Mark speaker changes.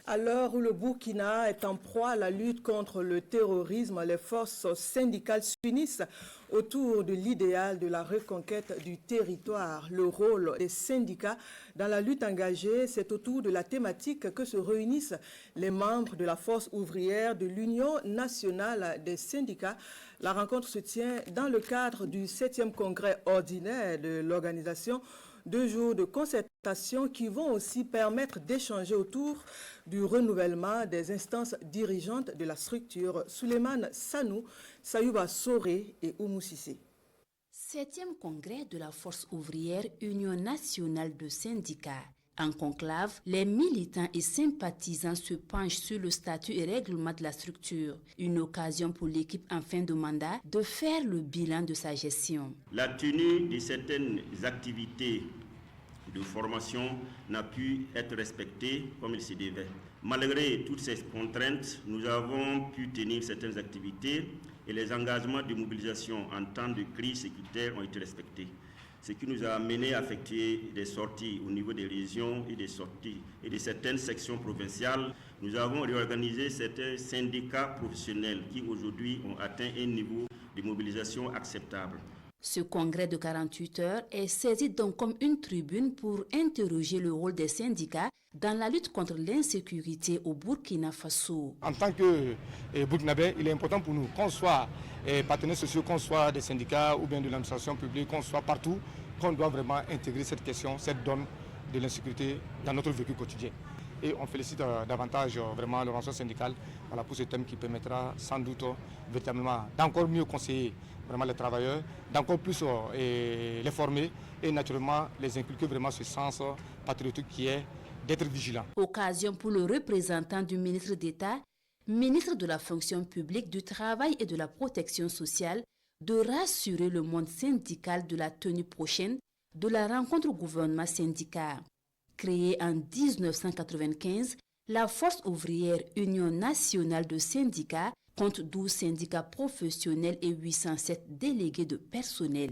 Speaker 1: À l'heure où le Burkina est en proie à la lutte contre le terrorisme, les forces syndicales s'unissent autour de l'idéal de la reconquête du territoire. Le rôle des syndicats dans la lutte engagée, c'est autour de la thématique que se réunissent les membres de la force ouvrière de l'Union nationale des syndicats. La rencontre se tient dans le cadre du 7e congrès ordinaire de l'organisation. 2 jours de concertation qui vont aussi permettre d'échanger autour du renouvellement des instances dirigeantes de la structure. Souleymane Sanou, Sayouba Soré et Oumou Sissé.
Speaker 2: 7e congrès de la force ouvrière Union nationale de syndicats. En conclave, les militants et sympathisants se penchent sur le statut et règlement de la structure. Une occasion pour l'équipe en fin de mandat de faire le bilan de sa gestion.
Speaker 3: La tenue de certaines activités de formation n'a pu être respectée comme il se devait. Malgré toutes ces contraintes, nous avons pu tenir certaines activités et les engagements de mobilisation en temps de crise sécuritaire ont été respectés. Ce qui nous a amené à effectuer des sorties au niveau des régions et des sorties et de certaines sections provinciales. Nous avons réorganisé certains syndicats professionnels qui aujourd'hui ont atteint un niveau de mobilisation acceptable.
Speaker 2: Ce congrès de 48 heures est saisi donc comme une tribune pour interroger le rôle des syndicats dans la lutte contre l'insécurité au Burkina Faso.
Speaker 4: En tant que Burkinabé, il est important pour nous qu'on soit partenaires sociaux, qu'on soit des syndicats ou bien de l'administration publique, qu'on soit partout, qu'on doit vraiment intégrer cette question, cette donne de l'insécurité dans notre vécu quotidien. Et on félicite davantage vraiment l'organisation syndicale pour ce thème qui permettra sans doute véritablement d'encore mieux conseiller vraiment les travailleurs, d'encore plus les former et naturellement les inculquer vraiment ce sens patriotique qui est d'être vigilant.
Speaker 2: Occasion pour le représentant du ministre d'État, ministre de la fonction publique, du travail et de la protection sociale, de rassurer le monde syndical de la tenue prochaine de la rencontre gouvernement syndical. Créée en 1995, la Force ouvrière Union nationale de syndicats compte 12 syndicats professionnels et 807 délégués de personnel.